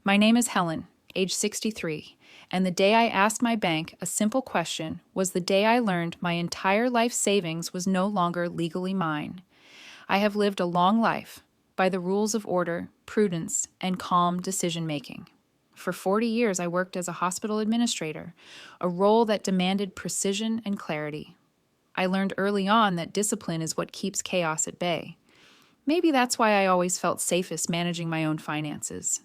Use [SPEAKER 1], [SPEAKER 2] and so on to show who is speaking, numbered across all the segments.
[SPEAKER 1] My name is Helen, age 63, and the day I asked my bank a simple question was the day I learned my entire life savings was no longer legally mine. I have lived a long life by the rules of order, prudence, and calm decision-making. For 40 years, I worked as a hospital administrator, a role that demanded precision and clarity. I learned early on that discipline is what keeps chaos at bay. Maybe that's why I always felt safest managing my own finances.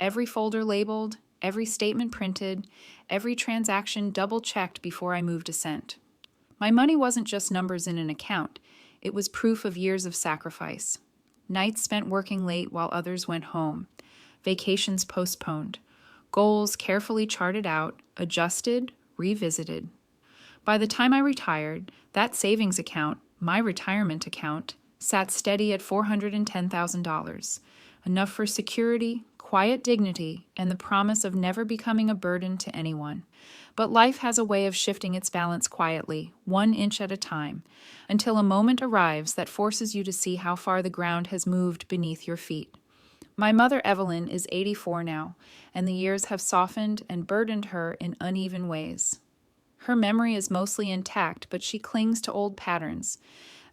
[SPEAKER 1] Every folder labeled, every statement printed, every transaction double-checked before I moved a cent. My money wasn't just numbers in an account. It was proof of years of sacrifice. Nights spent working late while others went home. Vacations postponed. Goals carefully charted out, adjusted, revisited. By the time I retired, that savings account, my retirement account, sat steady at $410,000, enough for security, quiet dignity, and the promise of never becoming a burden to anyone. But life has a way of shifting its balance quietly, 1 inch at a time, until a moment arrives that forces you to see how far the ground has moved beneath your feet. My mother, Evelyn, is 84 now, and the years have softened and burdened her in uneven ways. Her memory is mostly intact, but she clings to old patterns,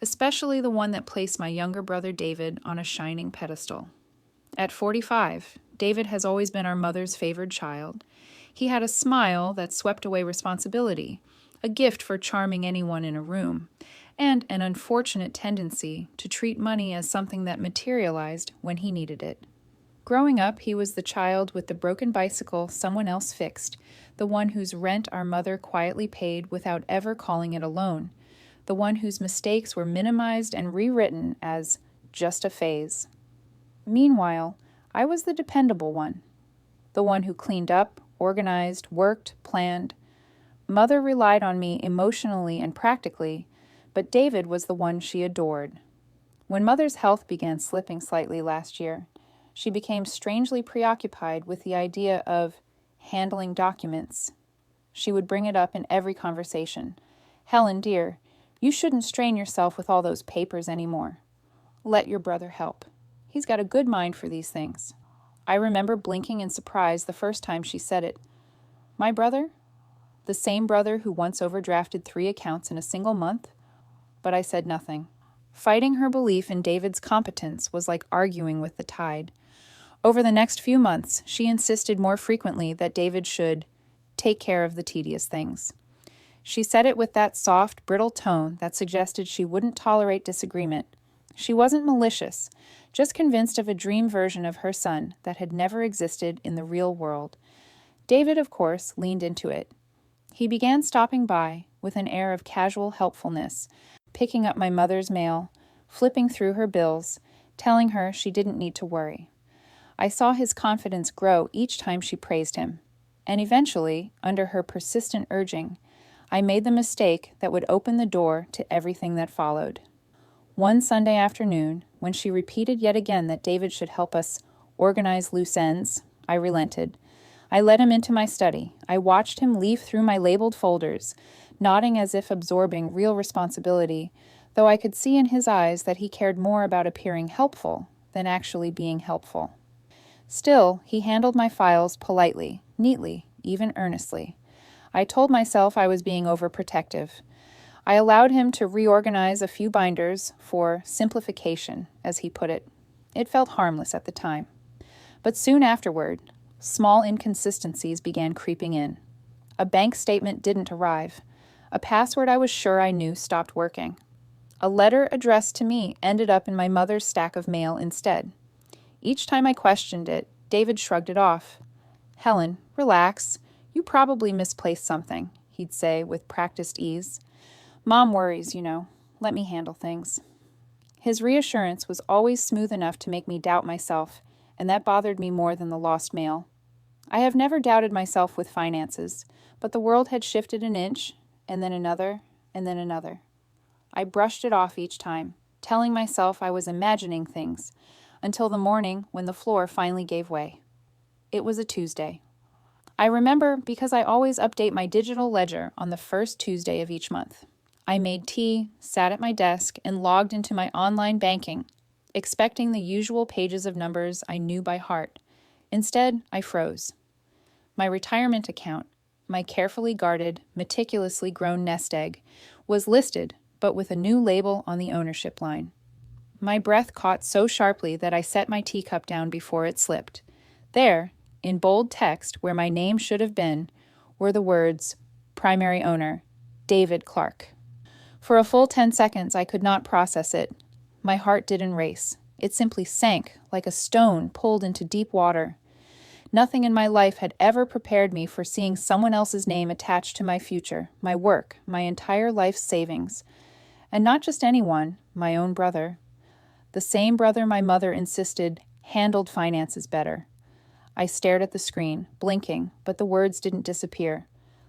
[SPEAKER 1] especially the one that placed my younger brother David on a shining pedestal. At 45, David has always been our mother's favored child. He had a smile that swept away responsibility, a gift for charming anyone in a room, and an unfortunate tendency to treat money as something that materialized when he needed it. Growing up, he was the child with the broken bicycle someone else fixed, the one whose rent our mother quietly paid without ever calling it a loan, the one whose mistakes were minimized and rewritten as just a phase. Meanwhile, I was the dependable one, the one who cleaned up, organized, worked, planned. Mother relied on me emotionally and practically, but David was the one she adored. When Mother's health began slipping slightly last year, she became strangely preoccupied with the idea of handling documents. She would bring it up in every conversation. "Helen, dear, you shouldn't strain yourself with all those papers anymore. Let your brother help. He's got a good mind for these things." I remember blinking in surprise the first time she said it. My brother? The same brother who once overdrafted 3 accounts in a single month? But I said nothing. Fighting her belief in David's competence was like arguing with the tide. Over the next few months, she insisted more frequently that David should take care of the tedious things. She said it with that soft, brittle tone that suggested she wouldn't tolerate disagreement. She wasn't malicious, just convinced of a dream version of her son that had never existed in the real world. David, of course, leaned into it. He began stopping by with an air of casual helpfulness, picking up my mother's mail, flipping through her bills, telling her she didn't need to worry. I saw his confidence grow each time she praised him, and eventually, under her persistent urging, I made the mistake that would open the door to everything that followed. One Sunday afternoon, when she repeated yet again that David should help us organize loose ends, I relented. I led him into my study. I watched him leaf through my labeled folders, nodding as if absorbing real responsibility, though I could see in his eyes that he cared more about appearing helpful than actually being helpful. Still, he handled my files politely, neatly, even earnestly. I told myself I was being overprotective. I allowed him to reorganize a few binders for simplification, as he put it. It felt harmless at the time. But soon afterward, small inconsistencies began creeping in. A bank statement didn't arrive. A password I was sure I knew stopped working. A letter addressed to me ended up in my mother's stack of mail instead. Each time I questioned it, David shrugged it off. "Helen, relax. You probably misplaced something," he'd say with practiced ease. "Mom worries, you know. Let me handle things." His reassurance was always smooth enough to make me doubt myself, and that bothered me more than the lost mail. I have never doubted myself with finances, but the world had shifted an inch, and then another, and then another. I brushed it off each time, telling myself I was imagining things, until the morning when the floor finally gave way. It was a Tuesday. I remember because I always update my digital ledger on the first Tuesday of each month. I made tea, sat at my desk, and logged into my online banking, expecting the usual pages of numbers I knew by heart. Instead, I froze. My retirement account, my carefully guarded, meticulously grown nest egg, was listed, but with a new label on the ownership line. My breath caught so sharply that I set my teacup down before it slipped. There, in bold text where my name should have been, were the words, Primary Owner, David Clark. For a full 10 seconds, I could not process it. My heart didn't race. It simply sank like a stone pulled into deep water. Nothing in my life had ever prepared me for seeing someone else's name attached to my future, my work, my entire life's savings. And not just anyone, my own brother. The same brother my mother insisted handled finances better. I stared at the screen, blinking, but the words didn't disappear.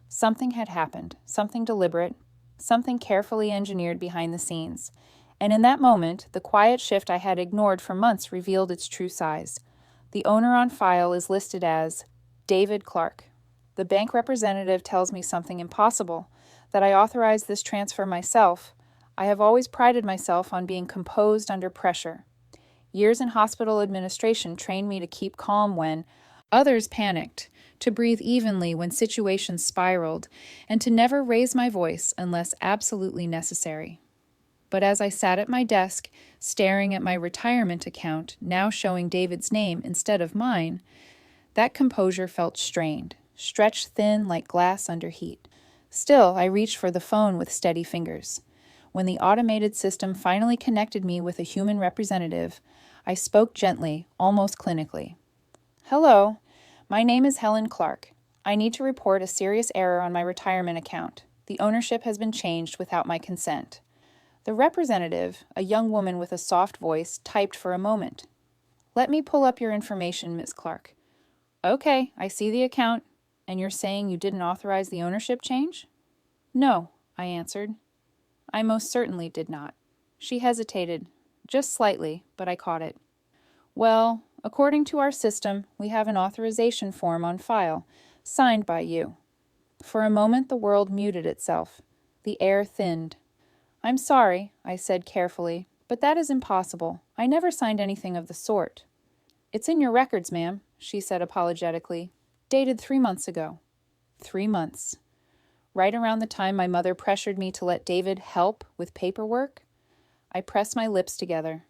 [SPEAKER 1] Something had happened, something deliberate, something carefully engineered behind the scenes. And in that moment, the quiet shift I had ignored for months revealed its true size. The owner on file is listed as David Clark. The bank representative tells me something impossible, that I authorized this transfer myself. I have always prided myself on being composed under pressure. Years in hospital administration trained me to keep calm when others panicked, to breathe evenly when situations spiraled, and to never raise my voice unless absolutely necessary. But as I sat at my desk, staring at my retirement account, now showing David's name instead of mine, that composure felt strained, stretched thin like glass under heat. Still, I reached for the phone with steady fingers. When the automated system finally connected me with a human representative, I spoke gently, almost clinically. Hello, my name is Helen Clark. I need to report a serious error on my retirement account. The ownership has been changed without my consent. The representative, a young woman with a soft voice, typed for a moment. Let me pull up your information, Ms. Clark. Okay, I see the account. And you're saying you didn't authorize the ownership change? No, I answered. I most certainly did not. She hesitated, just slightly, but I caught it. Well, according to our system, we have an authorization form on file, signed by you. For a moment, the world muted itself. The air thinned. I'm sorry, I said carefully, but that is impossible. I never signed anything of the sort. It's in your records, ma'am, she said apologetically. Dated 3 months ago. 3 months. Right around the time my mother pressured me to let David help with paperwork, I pressed my lips together.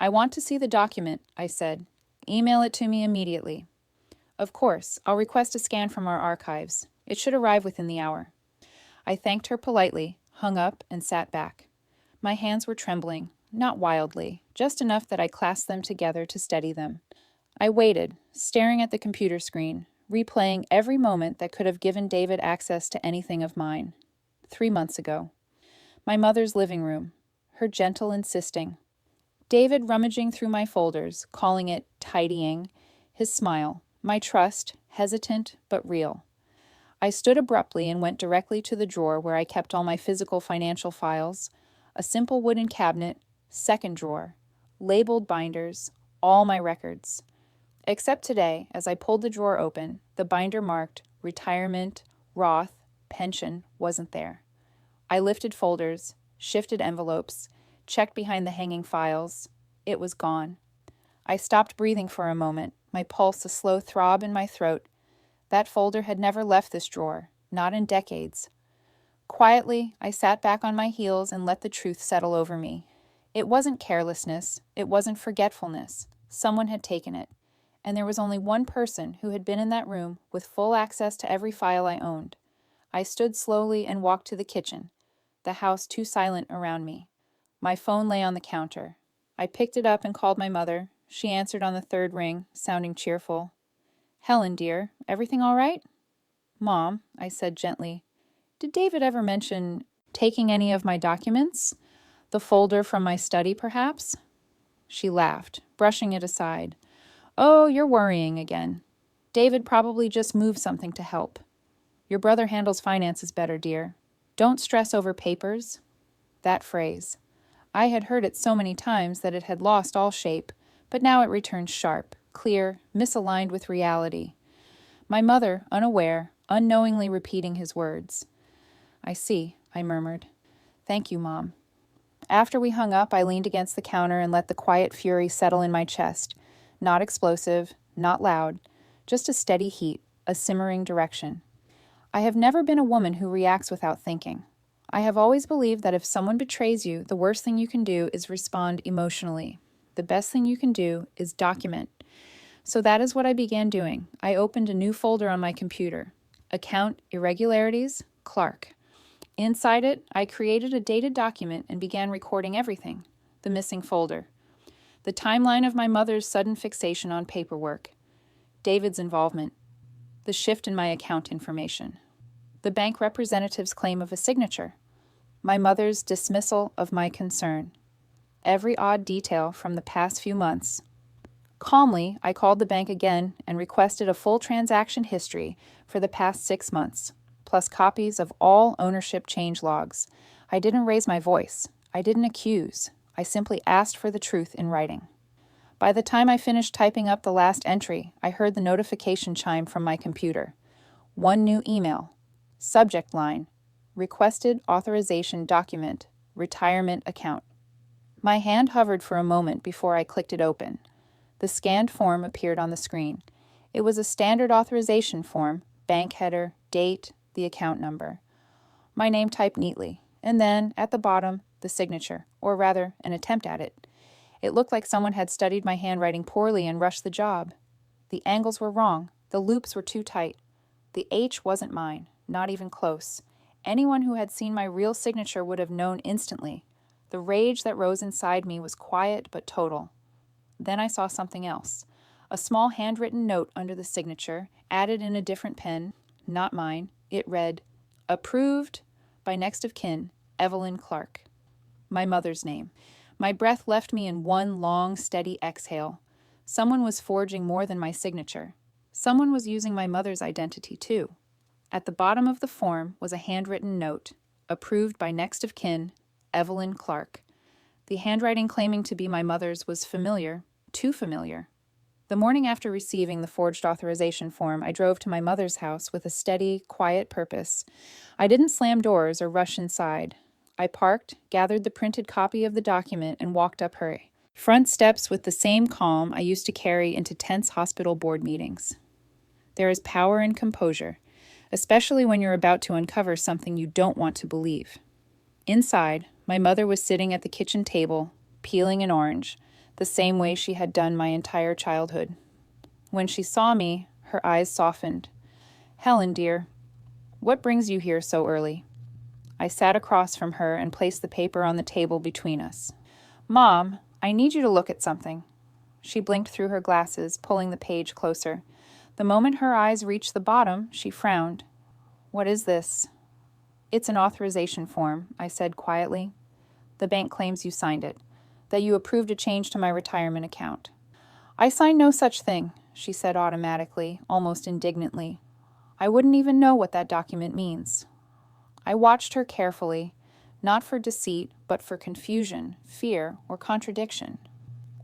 [SPEAKER 1] I want to see the document, I said. Email it to me immediately. Of course, I'll request a scan from our archives. It should arrive within the hour. I thanked her politely, hung up, and sat back. My hands were trembling, not wildly, just enough that I clasped them together to steady them. I waited, staring at the computer screen, replaying every moment that could have given David access to anything of mine. 3 months ago. My mother's living room, her gentle insisting. David rummaging through my folders, calling it tidying, his smile, my trust, hesitant but real. I stood abruptly and went directly to the drawer where I kept all my physical financial files, a simple wooden cabinet, second drawer, labeled binders, all my records. Except today, as I pulled the drawer open, the binder marked retirement, Roth, pension wasn't there. I lifted folders, shifted envelopes, checked behind the hanging files. It was gone. I stopped breathing for a moment, my pulse a slow throb in my throat. That folder had never left this drawer, not in decades. Quietly, I sat back on my heels and let the truth settle over me. It wasn't carelessness. It wasn't forgetfulness. Someone had taken it. And there was only one person who had been in that room with full access to every file I owned. I stood slowly and walked to the kitchen, the house too silent around me. My phone lay on the counter. I picked it up and called my mother. She answered on the third ring, sounding cheerful. Helen, dear, everything all right? Mom, I said gently, did David ever mention taking any of my documents? The folder from my study, perhaps? She laughed, brushing it aside. Oh, you're worrying again. David probably just moved something to help. Your brother handles finances better, dear. Don't stress over papers. That phrase. I had heard it so many times that it had lost all shape, but now it returned sharp, clear, misaligned with reality. My mother, unaware, unknowingly repeating his words. I see, I murmured. Thank you, Mom. After we hung up, I leaned against the counter and let the quiet fury settle in my chest. Not explosive, not loud, just a steady heat, a simmering direction. I have never been a woman who reacts without thinking. I have always believed that if someone betrays you, the worst thing you can do is respond emotionally. The best thing you can do is document. So that is what I began doing. I opened a new folder on my computer. Account Irregularities, Clark. Inside it, I created a dated document and began recording everything. The missing folder. The timeline of my mother's sudden fixation on paperwork. David's involvement. The shift in my account information. The bank representative's claim of a signature. My mother's dismissal of my concern. Every odd detail from the past few months. Calmly, I called the bank again and requested a full transaction history for the past 6 months, plus copies of all ownership change logs. I didn't raise my voice. I didn't accuse. I simply asked for the truth in writing. By the time I finished typing up the last entry, I heard the notification chime from my computer. One new email. Subject line. Requested authorization document. Retirement account. My hand hovered for a moment before I clicked it open. The scanned form appeared on the screen. It was a standard authorization form, bank header, date, the account number. My name typed neatly, and then, at the bottom, the signature, or rather, an attempt at it. It looked like someone had studied my handwriting poorly and rushed the job. The angles were wrong. The loops were too tight. The H wasn't mine, not even close. Anyone who had seen my real signature would have known instantly. The rage that rose inside me was quiet but total. Then I saw something else. A small handwritten note under the signature, added in a different pen, not mine. It read, "Approved by next of kin, Evelyn Clark." My mother's name. My breath left me in one long, steady exhale. Someone was forging more than my signature. Someone was using my mother's identity, too. At the bottom of the form was a handwritten note, "Approved by next of kin, Evelyn Clark." The handwriting claiming to be my mother's was familiar, too familiar. The morning after receiving the forged authorization form, I drove to my mother's house with a steady, quiet purpose. I didn't slam doors or rush inside. I parked, gathered the printed copy of the document, and walked up her front steps with the same calm I used to carry into tense hospital board meetings. There is power in composure, especially when you're about to uncover something you don't want to believe. Inside, my mother was sitting at the kitchen table, peeling an orange, the same way she had done my entire childhood. When she saw me, her eyes softened. "Helen, dear, what brings you here so early?" I sat across from her and placed the paper on the table between us. "Mom, I need you to look at something." She blinked through her glasses, pulling the page closer. The moment her eyes reached the bottom, she frowned. "What is this?" "It's an authorization form," I said quietly. "The bank claims you signed it, that you approved a change to my retirement account." "I signed no such thing," she said automatically, almost indignantly. "I wouldn't even know what that document means." I watched her carefully, not for deceit, but for confusion, fear, or contradiction.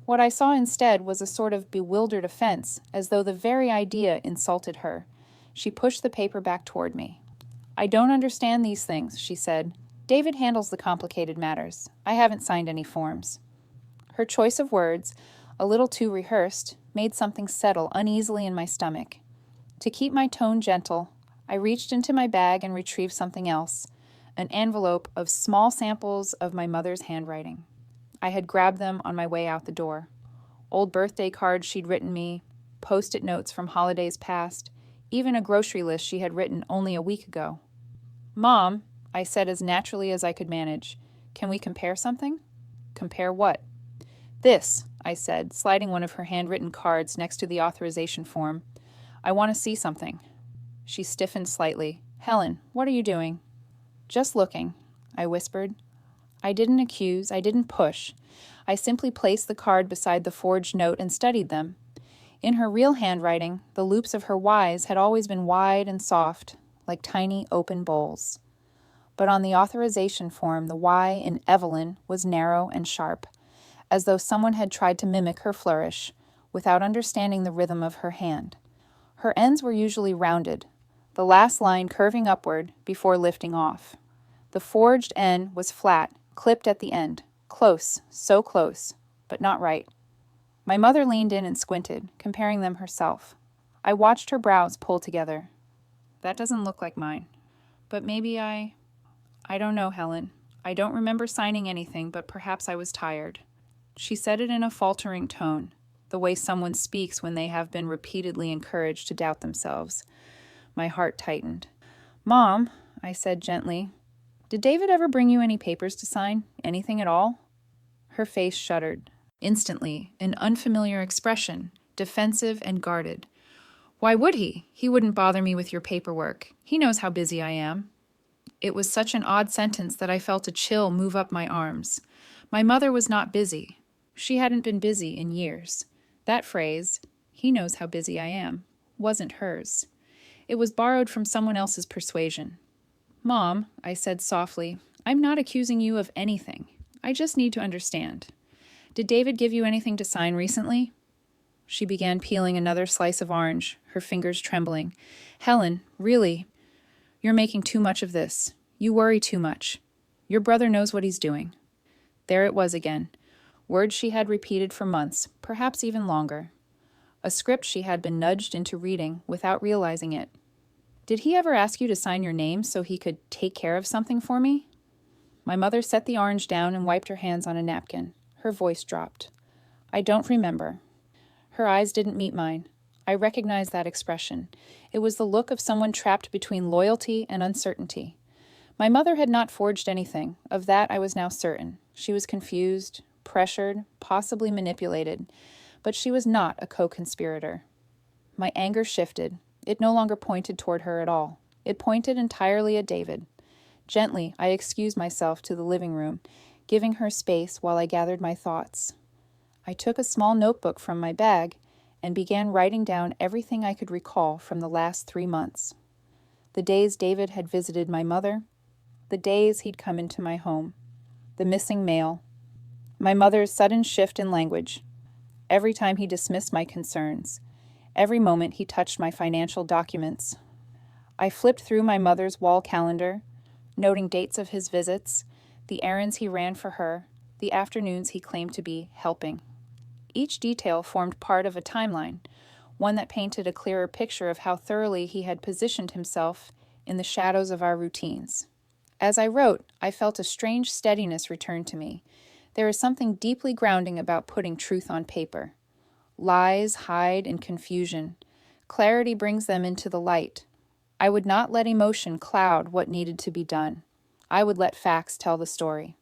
[SPEAKER 1] What I saw instead was a sort of bewildered offense, as though the very idea insulted her. She pushed the paper back toward me. "I don't understand these things," she said. "David handles the complicated matters. I haven't signed any forms." Her choice of words, a little too rehearsed, made something settle uneasily in my stomach. To keep my tone gentle, I reached into my bag and retrieved something else, an envelope of small samples of my mother's handwriting. I had grabbed them on my way out the door. Old birthday cards she'd written me, post-it notes from holidays past, even a grocery list she had written only a week ago. "Mom," I said as naturally as I could manage, "can we compare something?" "Compare what?" "This," I said, sliding one of her handwritten cards next to the authorization form. "I want to see something." She stiffened slightly. "Helen, what are you doing?" "Just looking," I whispered. I didn't accuse, I didn't push. I simply placed the card beside the forged note and studied them. In her real handwriting, the loops of her Y's had always been wide and soft, like tiny open bowls. But on the authorization form, the Y in Evelyn was narrow and sharp, as though someone had tried to mimic her flourish, without understanding the rhythm of her hand. Her ends were usually rounded, the last line curving upward before lifting off. The forged N was flat, clipped at the end, close, so close, but not right. My mother leaned in and squinted, comparing them herself. I watched her brows pull together. That doesn't look like mine. But maybe I don't know, Helen. I don't remember signing anything, but perhaps I was tired. She said it in a faltering tone, the way someone speaks when they have been repeatedly encouraged to doubt themselves. My heart tightened. Mom, I said gently, did David ever bring you any papers to sign? Anything at all? Her face shuddered. Instantly, an unfamiliar expression, defensive and guarded. Why would he? He wouldn't bother me with your paperwork. He knows how busy I am. It was such an odd sentence that I felt a chill move up my arms. My mother was not busy. She hadn't been busy in years. That phrase, he knows how busy I am, wasn't hers. It was borrowed from someone else's persuasion. Mom, I said softly, I'm not accusing you of anything. I just need to understand. Did David give you anything to sign recently? She began peeling another slice of orange, her fingers trembling. Helen, really, you're making too much of this. You worry too much. Your brother knows what he's doing. There it was again. Words she had repeated for months, perhaps even longer. A script she had been nudged into reading without realizing it. Did he ever ask you to sign your name so he could take care of something for me? My mother set the orange down and wiped her hands on a napkin. Her voice dropped. I don't remember. Her eyes didn't meet mine. I recognized that expression. It was the look of someone trapped between loyalty and uncertainty. My mother had not forged anything. Of that I was now certain. She was confused, pressured, possibly manipulated, but she was not a co-conspirator. My anger shifted. It no longer pointed toward her at all. It pointed entirely at David. Gently, I excused myself to the living room, giving her space while I gathered my thoughts. I took a small notebook from my bag and began writing down everything I could recall from the last 3 months. The days David had visited my mother, the days he'd come into my home, the missing mail, my mother's sudden shift in language, every time he dismissed my concerns, every moment he touched my financial documents. I flipped through my mother's wall calendar, noting dates of his visits, the errands he ran for her, the afternoons he claimed to be helping. Each detail formed part of a timeline, one that painted a clearer picture of how thoroughly he had positioned himself in the shadows of our routines. As I wrote, I felt a strange steadiness return to me. There is something deeply grounding about putting truth on paper. Lies hide in confusion. Clarity brings them into the light. I would not let emotion cloud what needed to be done. I would let facts tell the story.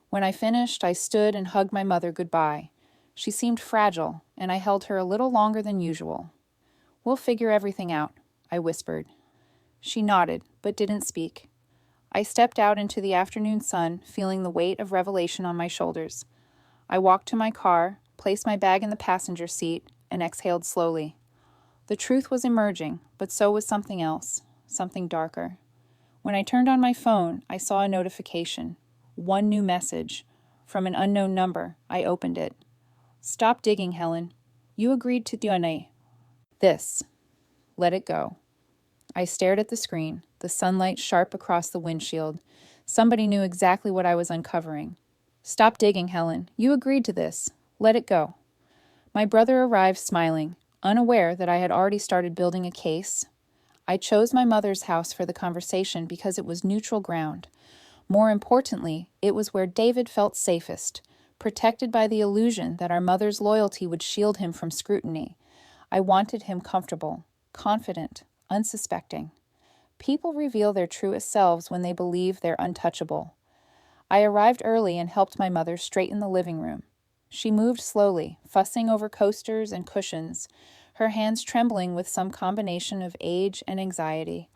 [SPEAKER 1] When I finished, I stood and hugged my mother goodbye. She seemed fragile, and I held her a little longer than usual. We'll figure everything out, I whispered. She nodded, but didn't speak. I stepped out into the afternoon sun, feeling the weight of revelation on my shoulders. I walked to my car, placed my bag in the passenger seat, and exhaled slowly. The truth was emerging, but so was something else, something darker. When I turned on my phone, I saw a notification. One new message. From an unknown number. I opened it. Stop digging, Helen. You agreed to donate this. Let it go. I stared at the screen, the sunlight sharp across the windshield. Somebody knew exactly what I was uncovering. Stop digging, Helen. You agreed to this. Let it go. My brother arrived smiling, unaware that I had already started building a case. I chose my mother's house for the conversation because it was neutral ground. More importantly, it was where David felt safest, protected by the illusion that our mother's loyalty would shield him from scrutiny. I wanted him comfortable, confident, unsuspecting. People reveal their truest selves when they believe they're untouchable. I arrived early and helped my mother straighten the living room. She moved slowly, fussing over coasters and cushions, her hands trembling with some combination of age and anxiety.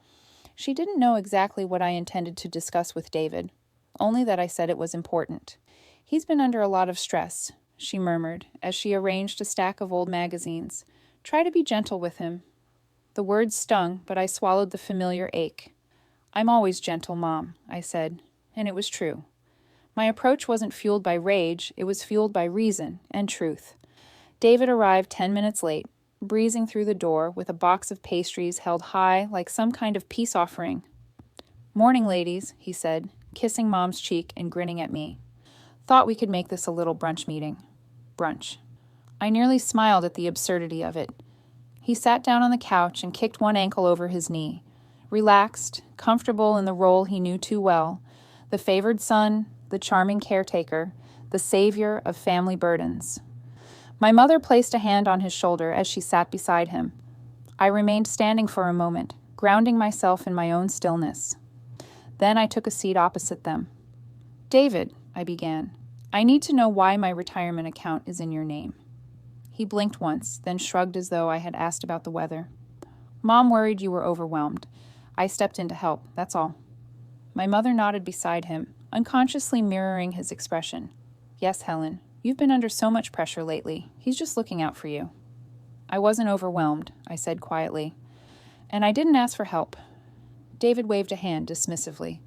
[SPEAKER 1] She didn't know exactly what I intended to discuss with David, only that I said it was important. He's been under a lot of stress, she murmured, as she arranged a stack of old magazines. Try to be gentle with him. The words stung, but I swallowed the familiar ache. I'm always gentle, Mom, I said, and it was true. My approach wasn't fueled by rage, it was fueled by reason and truth. David arrived 10 minutes late, breezing through the door with a box of pastries held high like some kind of peace offering. Morning, ladies, he said, kissing Mom's cheek and grinning at me. Thought we could make this a little brunch meeting. Brunch. I nearly smiled at the absurdity of it. He sat down on the couch and kicked one ankle over his knee, relaxed, comfortable in the role he knew too well, the favored son, the charming caretaker, the savior of family burdens. My mother placed a hand on his shoulder as she sat beside him. I remained standing for a moment, grounding myself in my own stillness. Then I took a seat opposite them. "David," I began, "I need to know why my retirement account is in your name." He blinked once, then shrugged as though I had asked about the weather. "Mom worried you were overwhelmed. I stepped in to help, that's all." My mother nodded beside him, unconsciously mirroring his expression. "Yes, Helen, you've been under so much pressure lately. He's just looking out for you." "I wasn't overwhelmed," I said quietly. "And I didn't ask for help." David waved a hand dismissively.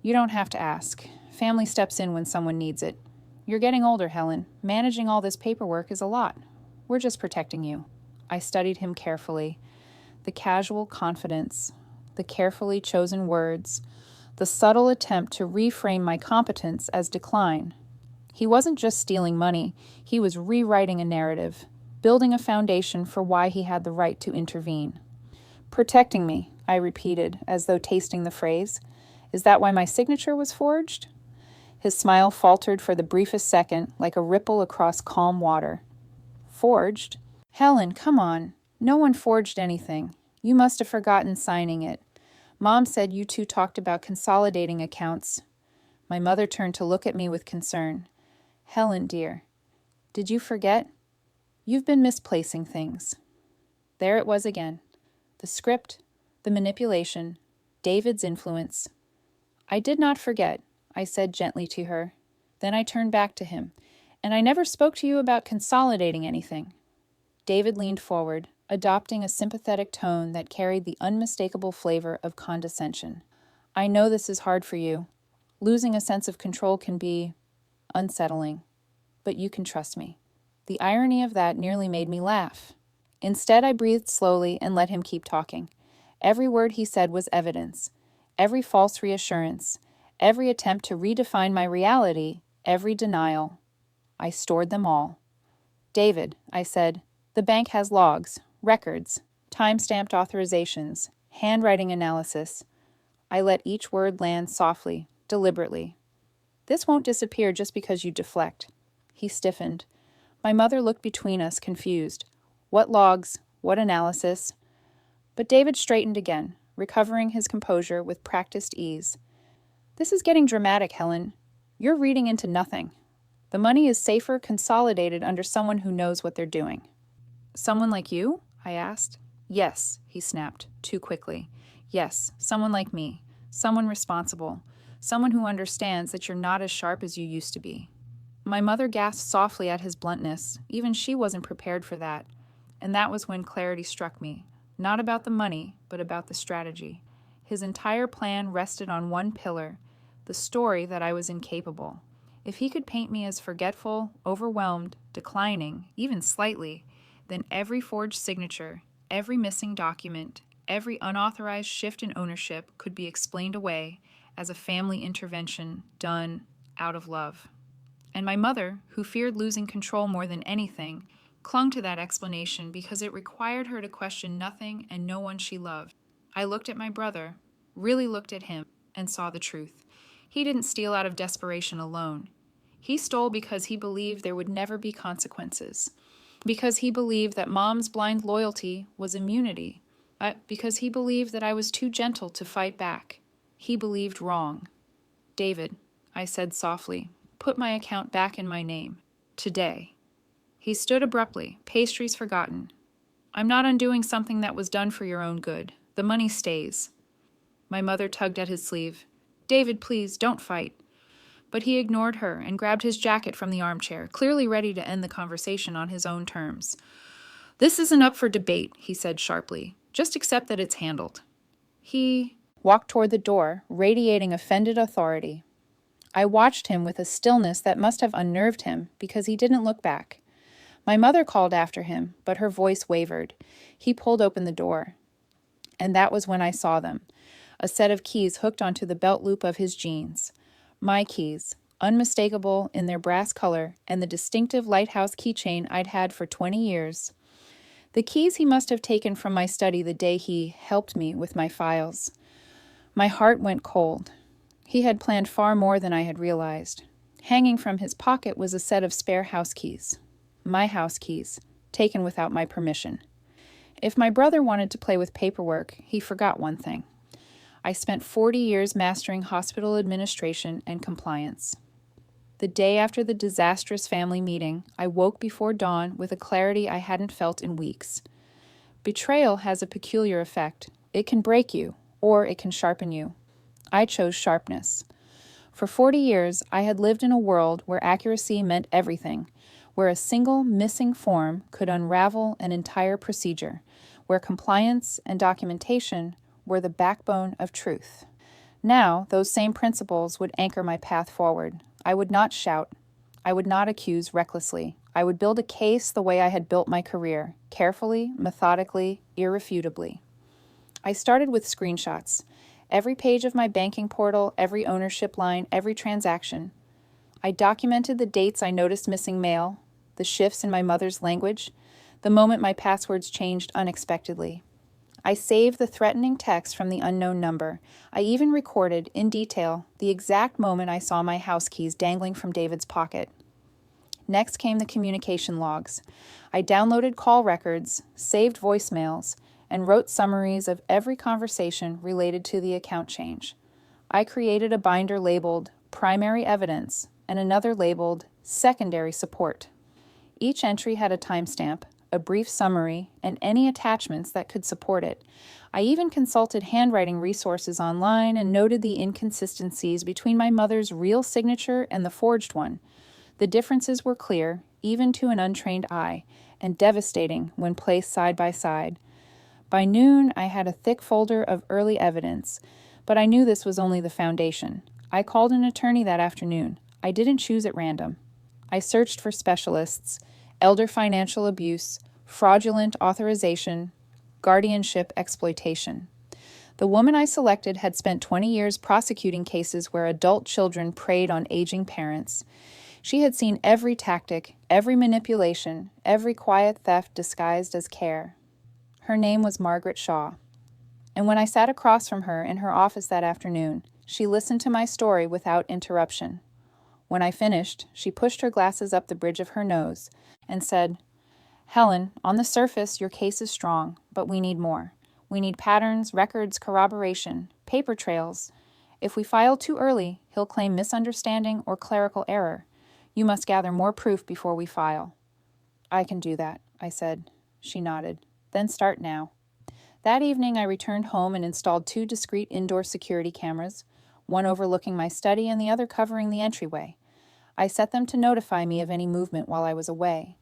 [SPEAKER 1] "You don't have to ask. Family steps in when someone needs it. You're getting older, Helen. Managing all this paperwork is a lot. We're just protecting you." I studied him carefully. The casual confidence, the carefully chosen words, the subtle attempt to reframe my competence as decline. He wasn't just stealing money, he was rewriting a narrative, building a foundation for why he had the right to intervene. "Protecting me," I repeated, as though tasting the phrase. "Is that why my signature was forged?" His smile faltered for the briefest second, like a ripple across calm water. "Forged? Helen, come on. No one forged anything. You must have forgotten signing it. Mom said you two talked about consolidating accounts." My mother turned to look at me with concern. "Helen, dear, did you forget? You've been misplacing things." There it was again. The script, the manipulation, David's influence. "I did not forget," I said gently to her. Then I turned back to him. "And I never spoke to you about consolidating anything." David leaned forward, adopting a sympathetic tone that carried the unmistakable flavor of condescension. "I know this is hard for you. Losing a sense of control can be unsettling, but you can trust me." The irony of that nearly made me laugh. Instead, I breathed slowly and let him keep talking. Every word he said was evidence. Every false reassurance, every attempt to redefine my reality, every denial. I stored them all. "David," I said, "the bank has logs, records, time-stamped authorizations, handwriting analysis." I let each word land softly, deliberately. "This won't disappear just because you deflect." He stiffened. My mother looked between us, confused. What logs? What analysis? But David straightened again, recovering his composure with practiced ease. "This is getting dramatic, Helen. You're reading into nothing. The money is safer consolidated under someone who knows what they're doing." "Someone like you?" I asked. "Yes," he snapped, too quickly. "Yes, someone like me. Someone responsible. Someone who understands that you're not as sharp as you used to be." My mother gasped softly at his bluntness. Even she wasn't prepared for that. And that was when clarity struck me. Not about the money, but about the strategy. His entire plan rested on one pillar, the story that I was incapable. If he could paint me as forgetful, overwhelmed, declining, even slightly, then every forged signature, every missing document, every unauthorized shift in ownership could be explained away as a family intervention done out of love. And my mother, who feared losing control more than anything, clung to that explanation because it required her to question nothing and no one she loved. I looked at my brother, really looked at him, and saw the truth. He didn't steal out of desperation alone. He stole because he believed there would never be consequences. Because he believed that Mom's blind loyalty was immunity. Because he believed that I was too gentle to fight back. He believed wrong. "David," I said softly, "put my account back in my name. Today." He stood abruptly, pastries forgotten. "I'm not undoing something that was done for your own good. The money stays." My mother tugged at his sleeve. "David, please, don't fight." But he ignored her and grabbed his jacket from the armchair, clearly ready to end the conversation on his own terms. "This isn't up for debate," he said sharply. "Just accept that it's handled." He walked toward the door, radiating offended authority. I watched him with a stillness that must have unnerved him, because he didn't look back. My mother called after him, but her voice wavered. He pulled open the door. And that was when I saw them. A set of keys hooked onto the belt loop of his jeans. My keys, unmistakable in their brass color and the distinctive lighthouse keychain I'd had for 20 years. The keys he must have taken from my study the day he helped me with my files. My heart went cold. He had planned far more than I had realized. Hanging from his pocket was a set of spare house keys. My house keys, taken without my permission. If my brother wanted to play with paperwork, he forgot one thing. I spent 40 years mastering hospital administration and compliance. The day after the disastrous family meeting, I woke before dawn with a clarity I hadn't felt in weeks. Betrayal has a peculiar effect. It can break you, or it can sharpen you. I chose sharpness. For 40 years, I had lived in a world where accuracy meant everything, where a single missing form could unravel an entire procedure, where compliance and documentation were the backbone of truth. Now, those same principles would anchor my path forward. I would not shout. I would not accuse recklessly. I would build a case the way I had built my career, carefully, methodically, irrefutably. I started with screenshots. Every page of my banking portal, every ownership line, every transaction. I documented the dates I noticed missing mail, the shifts in my mother's language, the moment my passwords changed unexpectedly. I saved the threatening text from the unknown number. I even recorded, in detail, the exact moment I saw my house keys dangling from David's pocket. Next came the communication logs. I downloaded call records, saved voicemails, and wrote summaries of every conversation related to the account change. I created a binder labeled Primary Evidence and another labeled Secondary Support. Each entry had a timestamp, a brief summary, and any attachments that could support it. I even consulted handwriting resources online and noted the inconsistencies between my mother's real signature and the forged one. The differences were clear, even to an untrained eye, and devastating when placed side by side. By noon, I had a thick folder of early evidence, but I knew this was only the foundation. I called an attorney that afternoon. I didn't choose at random. I searched for specialists, elder financial abuse, fraudulent authorization, guardianship exploitation. The woman I selected had spent 20 years prosecuting cases where adult children preyed on aging parents. She had seen every tactic, every manipulation, every quiet theft disguised as care. Her name was Margaret Shaw. And when I sat across from her in her office that afternoon, she listened to my story without interruption. When I finished, she pushed her glasses up the bridge of her nose and said, "Helen, on the surface, your case is strong, but we need more. We need patterns, records, corroboration, paper trails. If we file too early, he'll claim misunderstanding or clerical error. You must gather more proof before we file." "I can do that," I said. She nodded. "Then start now." That evening, I returned home and installed 2 discrete indoor security cameras, one overlooking my study and the other covering the entryway. I set them to notify me of any movement while I was away,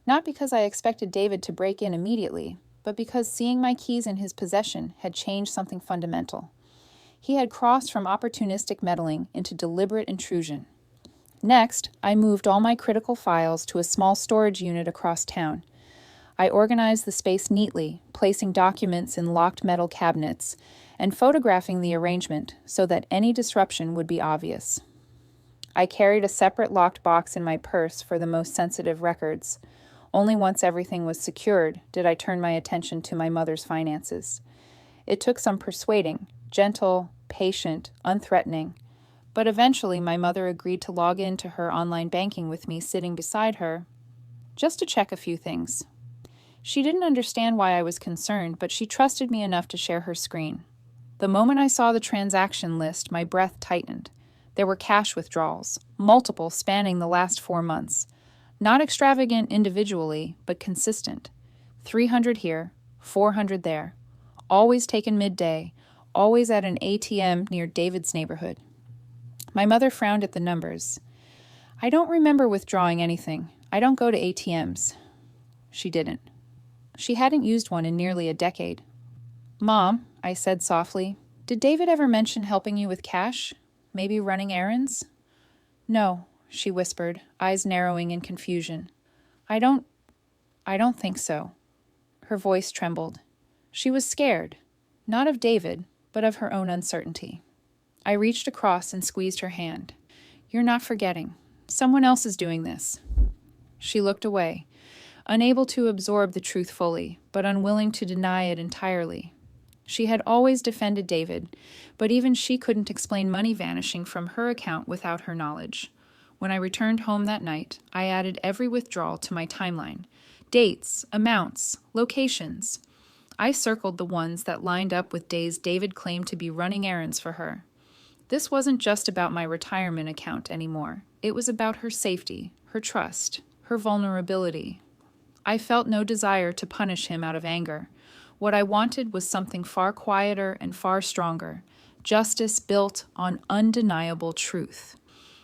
[SPEAKER 1] not because I expected David to break in immediately, but because seeing my keys in his possession had changed something fundamental. He had crossed from opportunistic meddling into deliberate intrusion. Next, I moved all my critical files to a small storage unit across town. I organized the space neatly, placing documents in locked metal cabinets, and photographing the arrangement so that any disruption would be obvious. I carried a separate locked box in my purse for the most sensitive records. Only once everything was secured did I turn my attention to my mother's finances. It took some persuading, gentle, patient, unthreatening, but eventually my mother agreed to log into her online banking with me sitting beside her, just to check a few things. She didn't understand why I was concerned, but she trusted me enough to share her screen. The moment I saw the transaction list, my breath tightened. There were cash withdrawals, multiple spanning the last 4 months. Not extravagant individually, but consistent. 300 here, 400 there. Always taken midday, always at an ATM near David's neighborhood. My mother frowned at the numbers. "I don't remember withdrawing anything. I don't go to ATMs." She didn't. She hadn't used one in nearly a decade. "Mom," I said softly, "did David ever mention helping you with cash? Maybe running errands?" "No," she whispered, eyes narrowing in confusion. I don't think so." Her voice trembled. She was scared, not of David, but of her own uncertainty. I reached across and squeezed her hand. You're not forgetting. Someone else is doing this. She looked away, unable to absorb the truth fully, but unwilling to deny it entirely. She had always defended David, but even she couldn't explain money vanishing from her account without her knowledge. When I returned home that night, I added every withdrawal to my timeline. Dates, amounts, locations. I circled the ones that lined up with days David claimed to be running errands for her. This wasn't just about my retirement account anymore. It was about her safety, her trust, her vulnerability. I felt no desire to punish him out of anger. What I wanted was something far quieter and far stronger, justice built on undeniable truth.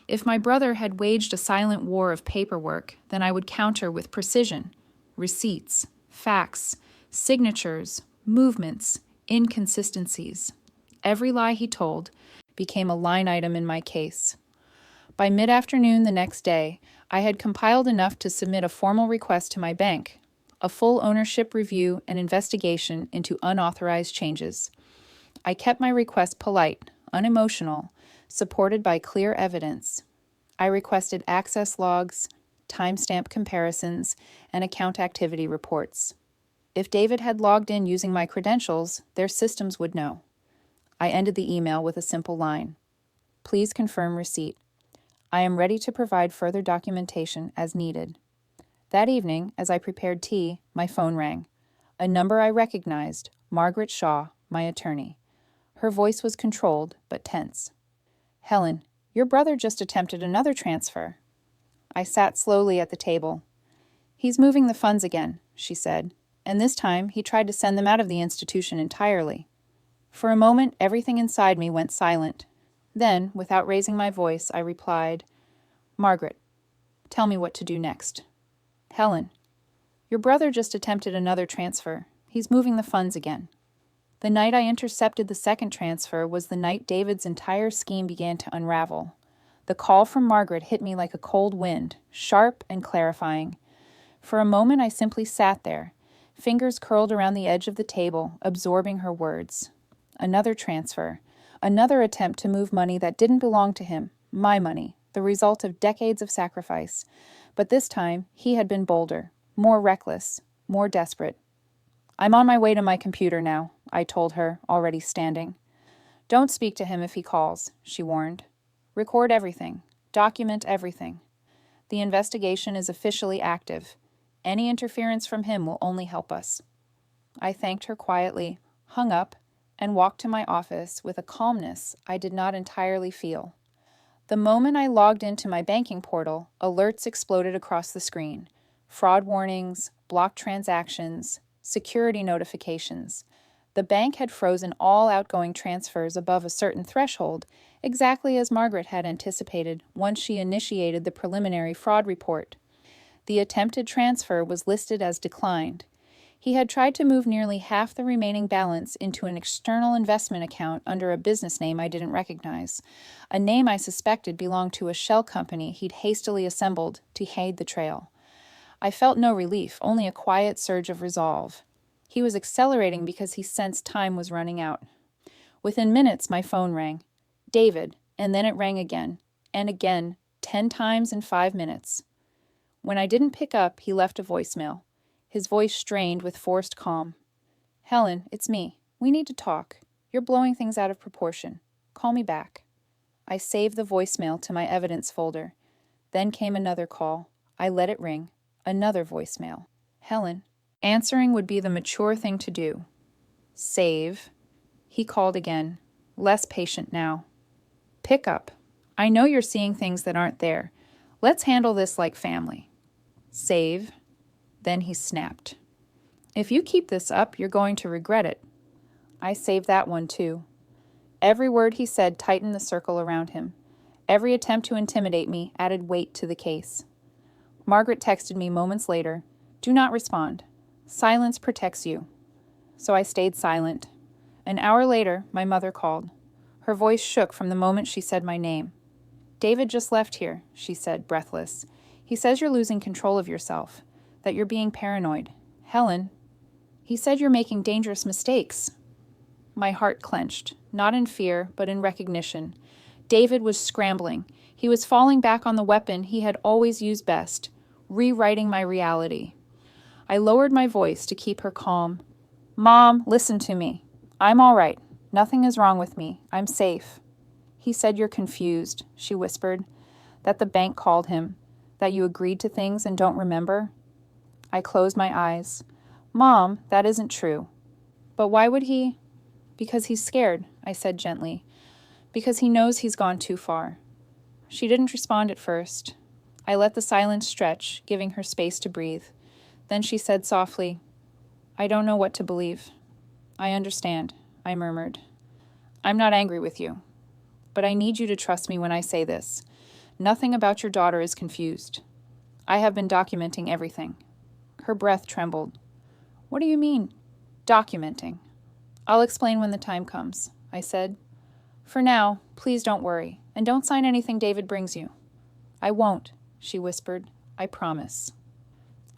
[SPEAKER 1] If my brother had waged a silent war of paperwork, then I would counter with precision, receipts, facts, signatures, movements, inconsistencies. Every lie he told became a line item in my case. By mid-afternoon the next day, I had compiled enough to submit a formal request to my bank, a full ownership review and investigation into unauthorized changes. I kept my request polite, unemotional, supported by clear evidence. I requested access logs, timestamp comparisons, and account activity reports. If David had logged in using my credentials, their systems would know. I ended the email with a simple line. Please confirm receipt. I am ready to provide further documentation as needed. That evening, as I prepared tea, my phone rang. A number I recognized, Margaret Shaw, my attorney. Her voice was controlled, but tense. Helen, your brother just attempted another transfer. I sat slowly at the table. He's moving the funds again, she said, and this time he tried to send them out of the institution entirely. For a moment, everything inside me went silent. Then, without raising my voice, I replied, Margaret, tell me what to do next. Helen, your brother just attempted another transfer. He's moving the funds again. The night I intercepted the second transfer was the night David's entire scheme began to unravel. The call from Margaret hit me like a cold wind, sharp and clarifying. For a moment I simply sat there, fingers curled around the edge of the table, absorbing her words. Another transfer, another attempt to move money that didn't belong to him, my money, the result of decades of sacrifice. But this time, he had been bolder, more reckless, more desperate. I'm on my way to my computer now, I told her, already standing. Don't speak to him if he calls, she warned. Record everything. Document everything. The investigation is officially active. Any interference from him will only help us. I thanked her quietly, hung up, and walked to my office with a calmness I did not entirely feel. The moment I logged into my banking portal, alerts exploded across the screen. Fraud warnings, blocked transactions, security notifications. The bank had frozen all outgoing transfers above a certain threshold, exactly as Margaret had anticipated once she initiated the preliminary fraud report. The attempted transfer was listed as declined. He had tried to move nearly half the remaining balance into an external investment account under a business name I didn't recognize, a name I suspected belonged to a shell company he'd hastily assembled to hide the trail. I felt no relief, only a quiet surge of resolve. He was accelerating because he sensed time was running out. Within minutes, my phone rang. David, and then it rang again, and again, 10 times in 5 minutes. When I didn't pick up, he left a voicemail. His voice strained with forced calm. Helen, it's me. We need to talk. You're blowing things out of proportion. Call me back. I saved the voicemail to my evidence folder. Then came another call. I let it ring. Another voicemail. Helen. Answering would be the mature thing to do. Save. He called again. Less patient now. Pick up. I know you're seeing things that aren't there. Let's handle this like family. Save. Then he snapped. If you keep this up, you're going to regret it. I saved that one too. Every word he said tightened the circle around him. Every attempt to intimidate me added weight to the case. Margaret texted me moments later, "Do not respond. Silence protects you." So I stayed silent. An hour later, my mother called. Her voice shook from the moment she said my name. "David just left here," she said, breathless. "He says you're losing control of yourself, that you're being paranoid. Helen, he said you're making dangerous mistakes." My heart clenched, not in fear, but in recognition. David was scrambling. He was falling back on the weapon he had always used best, rewriting my reality. I lowered my voice to keep her calm. "Mom, listen to me. I'm all right. Nothing is wrong with me. I'm safe." "He said you're confused," she whispered. "That the bank called him. That you agreed to things and don't remember." I closed my eyes. "Mom, that isn't true." "But why would he?" "Because he's scared," I said gently. "Because he knows he's gone too far." She didn't respond at first. I let the silence stretch, giving her space to breathe. Then she said softly, "I don't know what to believe." "I understand," I murmured. "I'm not angry with you. But I need you to trust me when I say this. Nothing about your daughter is confused. I have been documenting everything." Her breath trembled. "What do you mean, documenting?" "I'll explain when the time comes," I said. "For now, please don't worry, and don't sign anything David brings you." "I won't," she whispered. "I promise."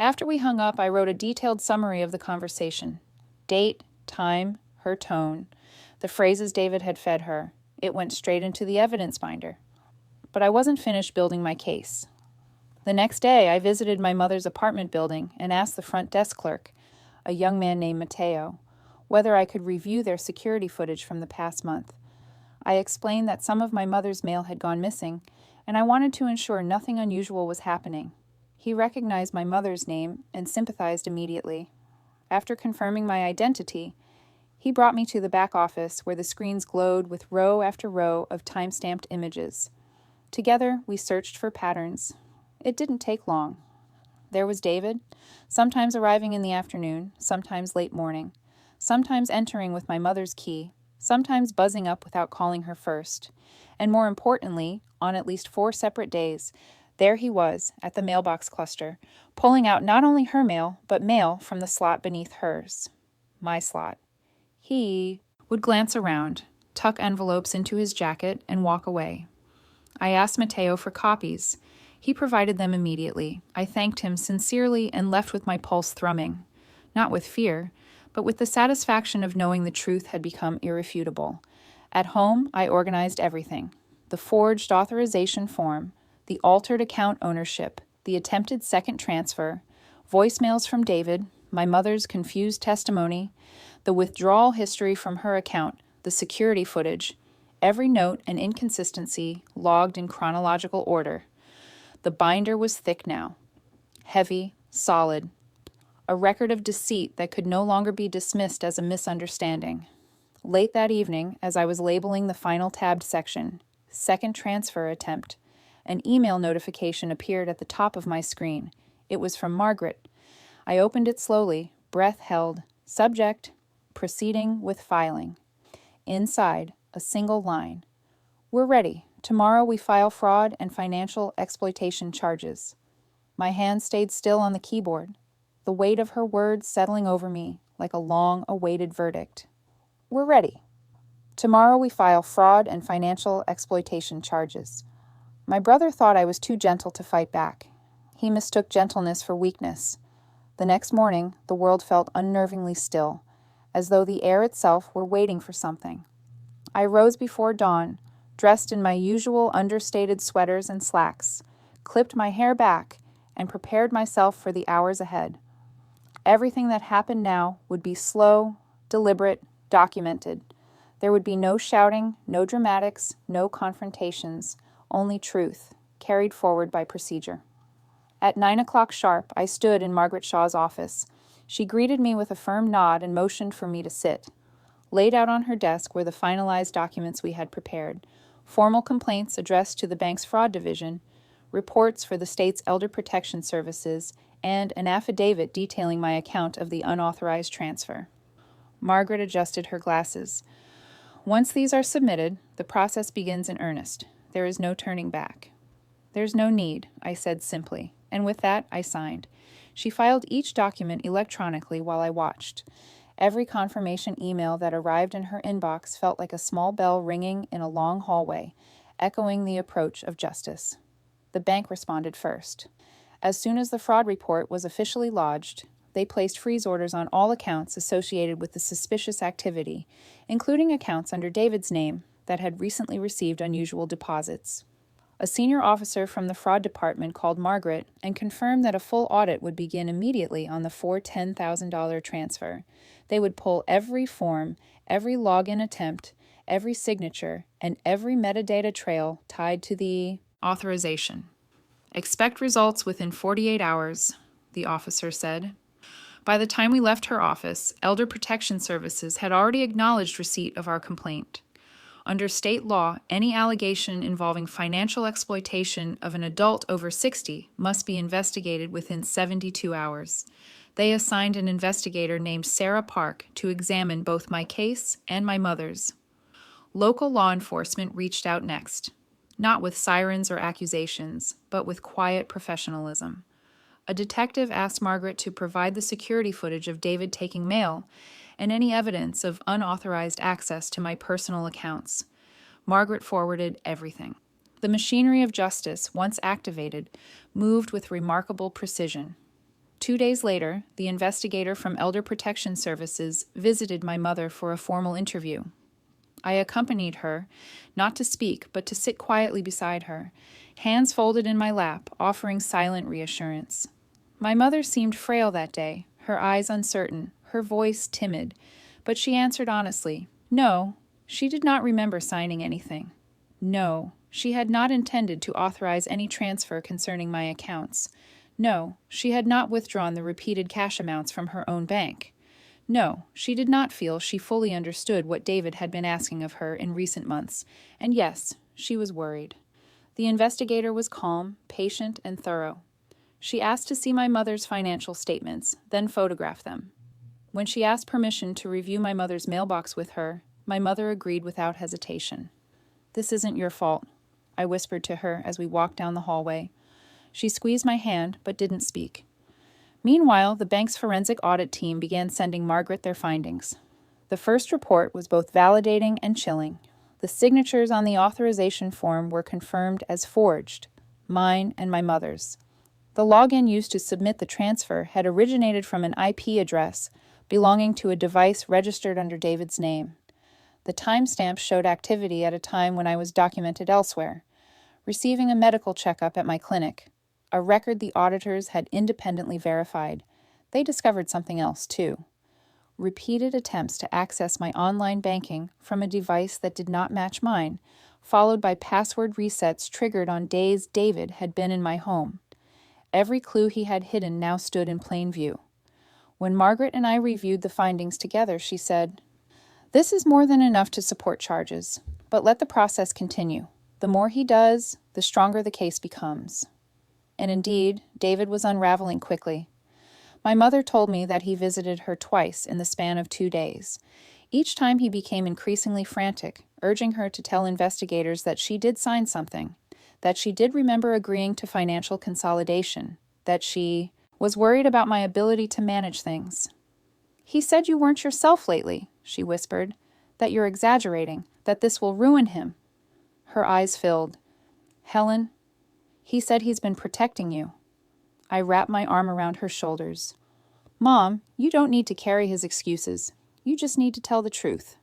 [SPEAKER 1] After we hung up, I wrote a detailed summary of the conversation. Date, time, her tone, the phrases David had fed her. It went straight into the evidence binder. But I wasn't finished building my case. The next day, I visited my mother's apartment building and asked the front desk clerk, a young man named Matteo, whether I could review their security footage from the past month. I explained that some of my mother's mail had gone missing, and I wanted to ensure nothing unusual was happening. He recognized my mother's name and sympathized immediately. After confirming my identity, he brought me to the back office where the screens glowed with row after row of time-stamped images. Together, we searched for patterns. It didn't take long. There was David, sometimes arriving in the afternoon, sometimes late morning, sometimes entering with my mother's key, sometimes buzzing up without calling her first. And more importantly, on at least 4 separate days, there he was at the mailbox cluster, pulling out not only her mail, but mail from the slot beneath hers. My slot. He would glance around, tuck envelopes into his jacket, and walk away. I asked Matteo for copies. He provided them immediately. I thanked him sincerely and left with my pulse thrumming. Not with fear, but with the satisfaction of knowing the truth had become irrefutable. At home, I organized everything. The forged authorization form, the altered account ownership, the attempted second transfer, voicemails from David, my mother's confused testimony, the withdrawal history from her account, the security footage, every note and inconsistency logged in chronological order. The binder was thick now, heavy, solid, a record of deceit that could no longer be dismissed as a misunderstanding. Late that evening, as I was labeling the final tabbed section, second transfer attempt, an email notification appeared at the top of my screen. It was from Margaret. I opened it slowly, breath held, subject, proceeding with filing. Inside, a single line. "We're ready. Tomorrow we file fraud and financial exploitation charges." My hand stayed still on the keyboard, the weight of her words settling over me like a long-awaited verdict. "We're ready. Tomorrow we file fraud and financial exploitation charges." My brother thought I was too gentle to fight back. He mistook gentleness for weakness. The next morning, the world felt unnervingly still, as though the air itself were waiting for something. I rose before dawn, dressed in my usual understated sweaters and slacks, clipped my hair back, and prepared myself for the hours ahead. Everything that happened now would be slow, deliberate, documented. There would be no shouting, no dramatics, no confrontations, only truth, carried forward by procedure. At 9 o'clock sharp, I stood in Margaret Shaw's office. She greeted me with a firm nod and motioned for me to sit. Laid out on her desk were the finalized documents we had prepared, formal complaints addressed to the bank's fraud division, reports for the state's elder protection services, and an affidavit detailing my account of the unauthorized transfer. Margaret adjusted her glasses. "Once these are submitted, the process begins in earnest. There is no turning back." "There's no need," I said simply, and with that I signed. She filed each document electronically while I watched. Every confirmation email that arrived in her inbox felt like a small bell ringing in a long hallway, echoing the approach of justice. The bank responded first. As soon as the fraud report was officially lodged, they placed freeze orders on all accounts associated with the suspicious activity, including accounts under David's name that had recently received unusual deposits. A senior officer from the fraud department called Margaret and confirmed that a full audit would begin immediately on the $10,000 transfer. They would pull every form, every login attempt, every signature, and every metadata trail tied to the authorization. Expect results within 48 hours, the officer said. By the time we left her office, Elder Protection Services had already acknowledged receipt of our complaint. Under state law, any allegation involving financial exploitation of an adult over 60 must be investigated within 72 hours. They assigned an investigator named Sarah Park to examine both my case and my mother's. Local law enforcement reached out next, not with sirens or accusations, but with quiet professionalism. A detective asked Margaret to provide the security footage of David taking mail and any evidence of unauthorized access to my personal accounts. Margaret forwarded everything. The machinery of justice, once activated, moved with remarkable precision. 2 days later, the investigator from Elder Protection Services visited my mother for a formal interview. I accompanied her, not to speak, but to sit quietly beside her, hands folded in my lap, offering silent reassurance. My mother seemed frail that day, her eyes uncertain, her voice timid, but she answered honestly, no, she did not remember signing anything. No, she had not intended to authorize any transfer concerning my accounts. No, she had not withdrawn the repeated cash amounts from her own bank. No, she did not feel she fully understood what David had been asking of her in recent months, and yes, she was worried. The investigator was calm, patient, and thorough. She asked to see my mother's financial statements, then photograph them. When she asked permission to review my mother's mailbox with her, my mother agreed without hesitation. "This isn't your fault," I whispered to her as we walked down the hallway. She squeezed my hand, but didn't speak. Meanwhile, the bank's forensic audit team began sending Margaret their findings. The first report was both validating and chilling. The signatures on the authorization form were confirmed as forged, mine and my mother's. The login used to submit the transfer had originated from an IP address belonging to a device registered under David's name. The timestamp showed activity at a time when I was documented elsewhere, receiving a medical checkup at my clinic, a record the auditors had independently verified. They discovered something else, too. Repeated attempts to access my online banking from a device that did not match mine, followed by password resets triggered on days David had been in my home. Every clue he had hidden now stood in plain view. When Margaret and I reviewed the findings together, she said, "This is more than enough to support charges, but let the process continue. The more he does, the stronger the case becomes." And indeed, David was unraveling quickly. My mother told me that he visited her twice in the span of 2 days. Each time he became increasingly frantic, urging her to tell investigators that she did sign something, that she did remember agreeing to financial consolidation, that she was worried about my ability to manage things. "He said you weren't yourself lately," she whispered, "that you're exaggerating, that this will ruin him." Her eyes filled. "Helen, he said he's been protecting you." I wrapped my arm around her shoulders. "Mom, you don't need to carry his excuses. You just need to tell the truth."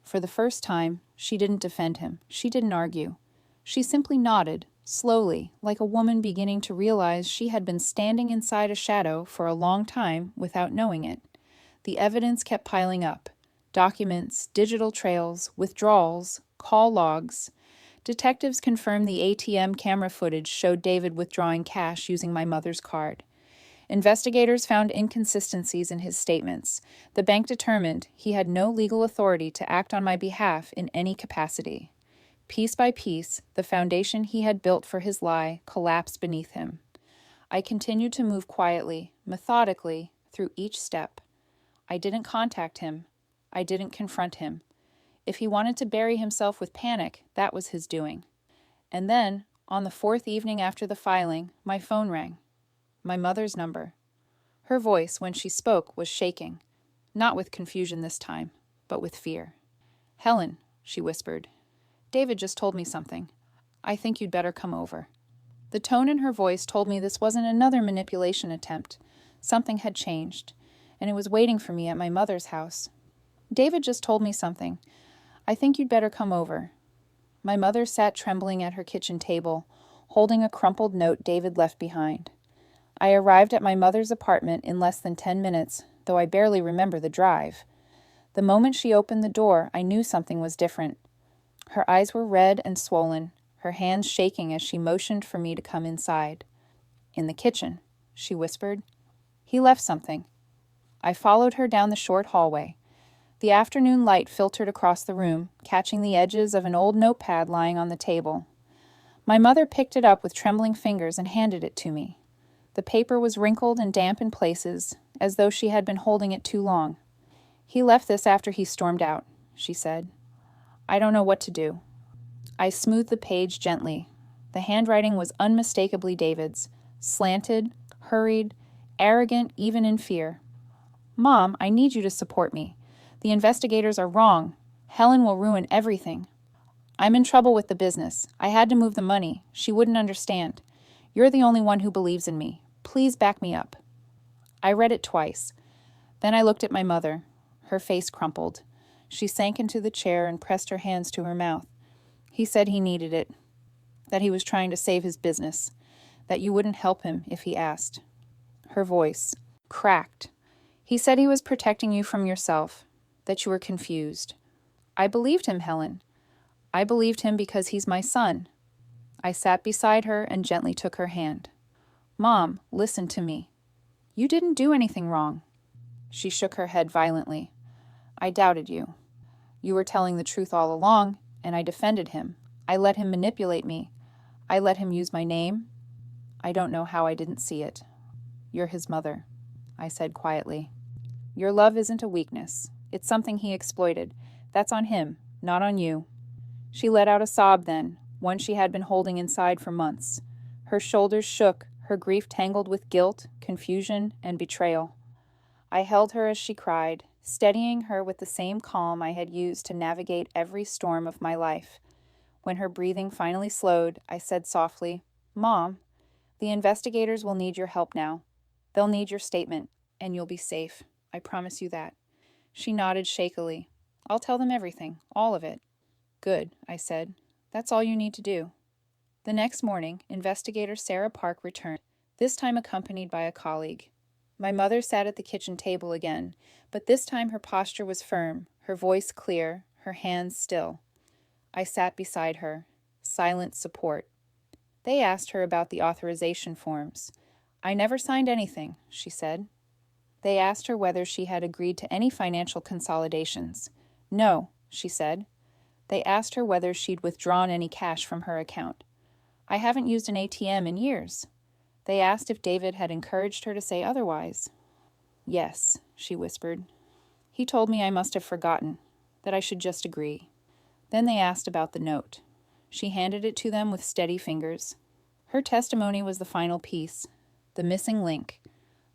[SPEAKER 1] For the first time, she didn't defend him. She didn't argue. She simply nodded, slowly, like a woman beginning to realize she had been standing inside a shadow for a long time without knowing it. The evidence kept piling up. Documents, digital trails, withdrawals, call logs. Detectives confirmed the ATM camera footage showed David withdrawing cash using my mother's card. Investigators found inconsistencies in his statements. The bank determined he had no legal authority to act on my behalf in any capacity. Piece by piece, the foundation he had built for his lie collapsed beneath him. I continued to move quietly, methodically, through each step. I didn't contact him. I didn't confront him. If he wanted to bury himself with panic, that was his doing. And then, on the 4th evening after the filing, my phone rang. My mother's number. Her voice, when she spoke, was shaking. Not with confusion this time, but with fear. "Helen," she whispered, "David just told me something. I think you'd better come over." The tone in her voice told me this wasn't another manipulation attempt. Something had changed, and it was waiting for me at my mother's house. "David just told me something. I think you'd better come over." My mother sat trembling at her kitchen table, holding a crumpled note David left behind. I arrived at my mother's apartment in less than 10 minutes, though I barely remember the drive. The moment she opened the door, I knew something was different. Her eyes were red and swollen, her hands shaking as she motioned for me to come inside. "In the kitchen," she whispered. "He left something." I followed her down the short hallway. The afternoon light filtered across the room, catching the edges of an old notepad lying on the table. My mother picked it up with trembling fingers and handed it to me. The paper was wrinkled and damp in places, as though she had been holding it too long. "He left this after he stormed out," she said. "I don't know what to do." I smoothed the page gently. The handwriting was unmistakably David's, slanted, hurried, arrogant even in fear. "Mom, I need you to support me. The investigators are wrong. Helen will ruin everything. I'm in trouble with the business. I had to move the money. She wouldn't understand. You're the only one who believes in me. Please back me up." I read it twice. Then I looked at my mother. Her face crumpled. She sank into the chair and pressed her hands to her mouth. "He said he needed it, that he was trying to save his business, that you wouldn't help him if he asked." Her voice cracked. "He said he was protecting you from yourself, that you were confused." I believed him, Helen. I believed him because he's my son. I sat beside her and gently took her hand. "Mom, listen to me. You didn't do anything wrong." She shook her head violently. "I doubted you. You were telling the truth all along, and I defended him. I let him manipulate me. I let him use my name. I don't know how I didn't see it. You're his mother," I said quietly. "Your love isn't a weakness. It's something he exploited. That's on him, not on you." She let out a sob then, one she had been holding inside for months. Her shoulders shook, her grief tangled with guilt, confusion, and betrayal. I held her as she cried, steadying her with the same calm I had used to navigate every storm of my life. When her breathing finally slowed, I said softly, "Mom, the investigators will need your help now. They'll need your statement, and you'll be safe. I promise you that." She nodded shakily. "I'll tell them everything, all of it." "Good," I said. "That's all you need to do." The next morning, investigator Sarah Park returned, this time accompanied by a colleague. My mother sat at the kitchen table again, but this time her posture was firm, her voice clear, her hands still. I sat beside her, silent support. They asked her about the authorization forms. "I never signed anything," she said. They asked her whether she had agreed to any financial consolidations. "No," she said. They asked her whether she'd withdrawn any cash from her account. "I haven't used an ATM in years." They asked if David had encouraged her to say otherwise. "Yes," she whispered. "He told me I must have forgotten, that I should just agree." Then they asked about the note. She handed it to them with steady fingers. Her testimony was the final piece, the missing link,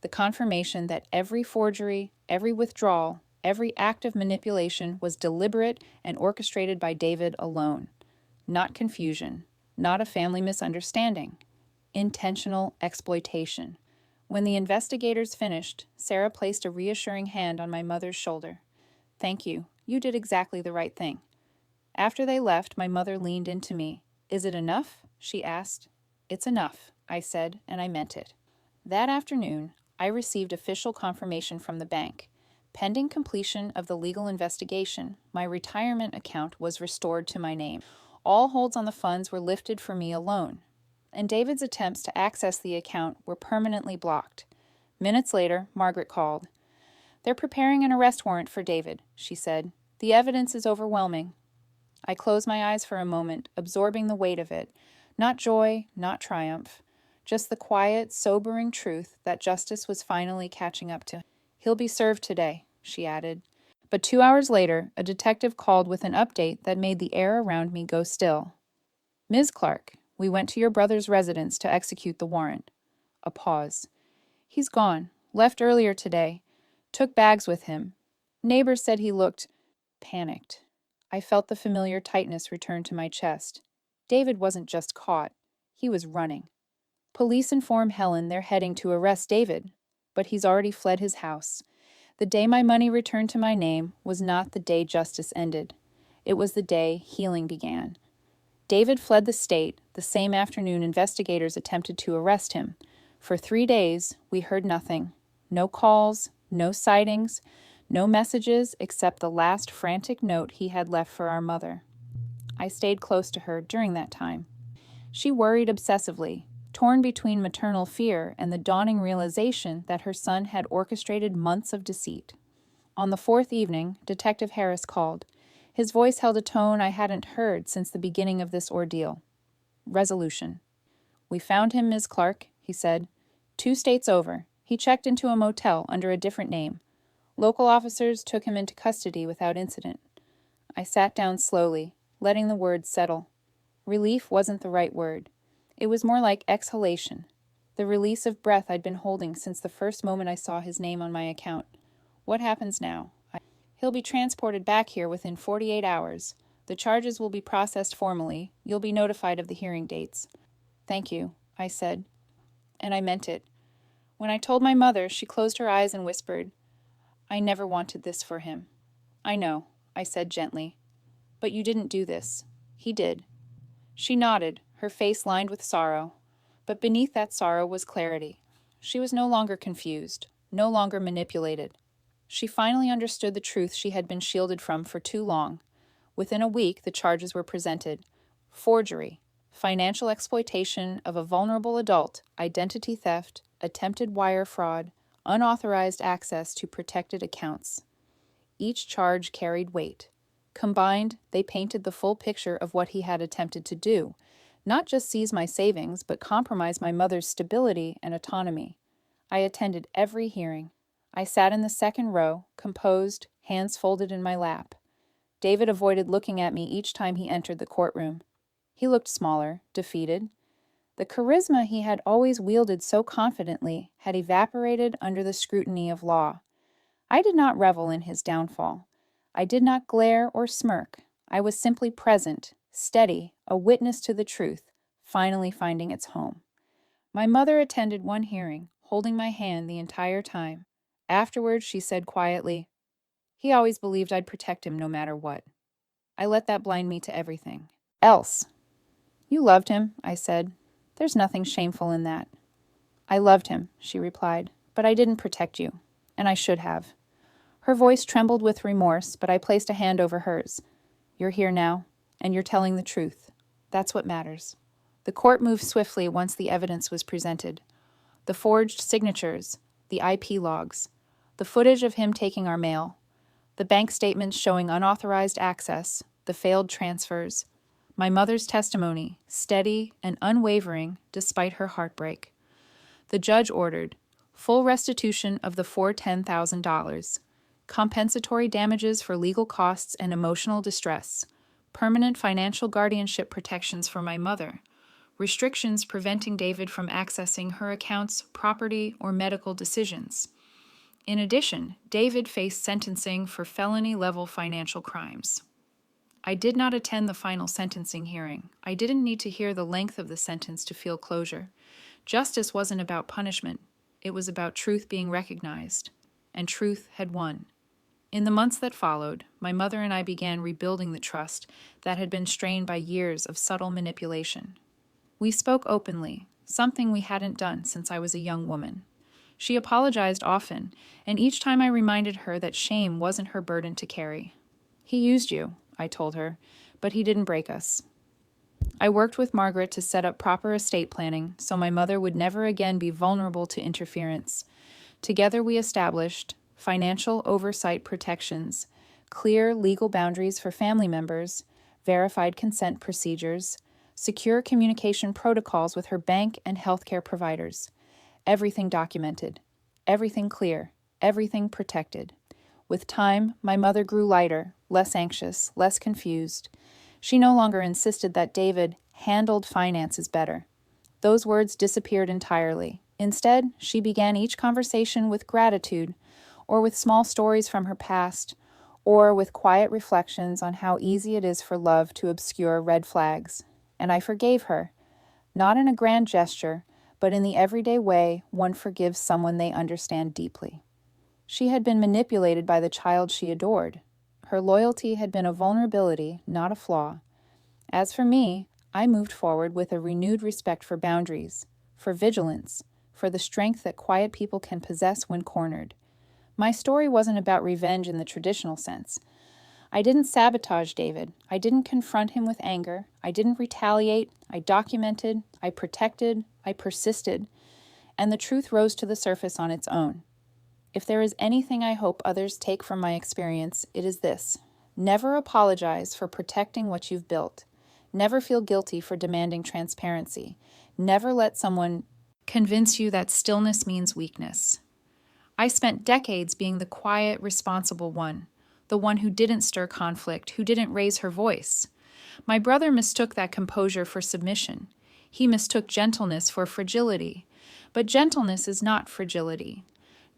[SPEAKER 1] the confirmation that every forgery, every withdrawal, every act of manipulation was deliberate and orchestrated by David alone. Not confusion, not a family misunderstanding. Intentional exploitation. When the investigators finished, Sarah placed a reassuring hand on my mother's shoulder. "Thank you. You did exactly the right thing." After they left, my mother leaned into me. "Is it enough?" she asked. "It's enough," I said, and I meant it. That afternoon, I received official confirmation from the bank. Pending completion of the legal investigation, my retirement account was restored to my name. All holds on the funds were lifted for me alone, and David's attempts to access the account were permanently blocked. Minutes later, Margaret called. "They're preparing an arrest warrant for David," she said. "The evidence is overwhelming." I closed my eyes for a moment, absorbing the weight of it. Not joy, not triumph. Just the quiet, sobering truth that justice was finally catching up to him. "He'll be served today," she added. But 2 hours later, a detective called with an update that made the air around me go still. "Ms. Clark, we went to your brother's residence to execute the warrant." A pause. "He's gone. Left earlier today. Took bags with him. Neighbors said he looked panicked." I felt the familiar tightness return to my chest. David wasn't just caught. He was running. Police inform Helen they're heading to arrest David, but he's already fled his house. The day my money returned to my name was not the day justice ended. It was the day healing began. David fled the state. The same afternoon, investigators attempted to arrest him. For 3 days, we heard nothing. No calls, no sightings, no messages except the last frantic note he had left for our mother. I stayed close to her during that time. She worried obsessively, torn between maternal fear and the dawning realization that her son had orchestrated months of deceit. On the 4th evening, Detective Harris called. His voice held a tone I hadn't heard since the beginning of this ordeal. Resolution. "We found him, Ms. Clark," he said. "2 states over. He checked into a motel under a different name. Local officers took him into custody without incident." I sat down slowly, letting the words settle. Relief wasn't the right word. It was more like exhalation, the release of breath I'd been holding since the first moment I saw his name on my account. What happens now? He'll be transported back here within 48 hours. The charges will be processed formally. You'll be notified of the hearing dates. "Thank you," I said. And I meant it. When I told my mother, she closed her eyes and whispered, "I never wanted this for him." "I know," I said gently. "But you didn't do this. He did." She nodded, her face lined with sorrow. But beneath that sorrow was clarity. She was no longer confused, no longer manipulated. She finally understood the truth she had been shielded from for too long. Within a week, the charges were presented. Forgery, financial exploitation of a vulnerable adult, identity theft, attempted wire fraud, unauthorized access to protected accounts. Each charge carried weight. Combined, they painted the full picture of what he had attempted to do, not just seize my savings, but compromise my mother's stability and autonomy. I attended every hearing. I sat in the second row, composed, hands folded in my lap. David avoided looking at me each time he entered the courtroom. He looked smaller, defeated. The charisma he had always wielded so confidently had evaporated under the scrutiny of law. I did not revel in his downfall. I did not glare or smirk. I was simply present, steady, a witness to the truth, finally finding its home. My mother attended one hearing, holding my hand the entire time. Afterwards, she said quietly, "He always believed I'd protect him no matter what. I let that blind me to everything else." "You loved him," I said. "There's nothing shameful in that." "I loved him," she replied, "but I didn't protect you, and I should have." Her voice trembled with remorse, but I placed a hand over hers. "You're here now, and you're telling the truth. That's what matters." The court moved swiftly once the evidence was presented. The forged signatures, the IP logs, the footage of him taking our mail, the bank statements showing unauthorized access, the failed transfers, my mother's testimony, steady and unwavering despite her heartbreak. The judge ordered full restitution of the $410,000, compensatory damages for legal costs and emotional distress, permanent financial guardianship protections for my mother, restrictions preventing David from accessing her accounts, property, or medical decisions. In addition, David faced sentencing for felony-level financial crimes. I did not attend the final sentencing hearing. I didn't need to hear the length of the sentence to feel closure. Justice wasn't about punishment. It was about truth being recognized. And truth had won. In the months that followed, my mother and I began rebuilding the trust that had been strained by years of subtle manipulation. We spoke openly, something we hadn't done since I was a young woman. She apologized often, and each time I reminded her that shame wasn't her burden to carry. "He used you," I told her, "but he didn't break us." I worked with Margaret to set up proper estate planning so my mother would never again be vulnerable to interference. Together we established financial oversight protections, clear legal boundaries for family members, verified consent procedures, secure communication protocols with her bank and healthcare providers. Everything documented, everything clear, everything protected. With time, my mother grew lighter, less anxious, less confused. She no longer insisted that David handled finances better. Those words disappeared entirely. Instead, she began each conversation with gratitude, or with small stories from her past, or with quiet reflections on how easy it is for love to obscure red flags. And I forgave her, not in a grand gesture, but in the everyday way one forgives someone they understand deeply. She had been manipulated by the child she adored. Her loyalty had been a vulnerability, not a flaw. As for me, I moved forward with a renewed respect for boundaries, for vigilance, for the strength that quiet people can possess when cornered. My story wasn't about revenge in the traditional sense. I didn't sabotage David. I didn't confront him with anger. I didn't retaliate. I documented. I protected. I persisted. And the truth rose to the surface on its own. If there is anything I hope others take from my experience, it is this: never apologize for protecting what you've built. Never feel guilty for demanding transparency. Never let someone convince you that stillness means weakness. I spent decades being the quiet, responsible one, the one who didn't stir conflict, who didn't raise her voice. My brother mistook that composure for submission. He mistook gentleness for fragility. But gentleness is not fragility.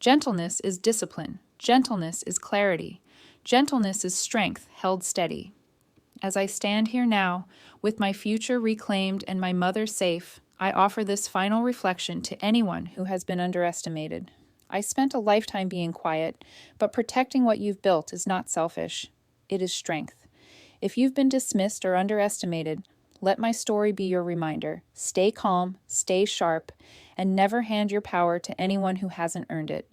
[SPEAKER 1] Gentleness is discipline. Gentleness is clarity. Gentleness is strength held steady. As I stand here now, with my future reclaimed and my mother safe, I offer this final reflection to anyone who has been underestimated. I spent a lifetime being quiet, but protecting what you've built is not selfish. It is strength. If you've been dismissed or underestimated, let my story be your reminder. Stay calm, stay sharp, and never hand your power to anyone who hasn't earned it.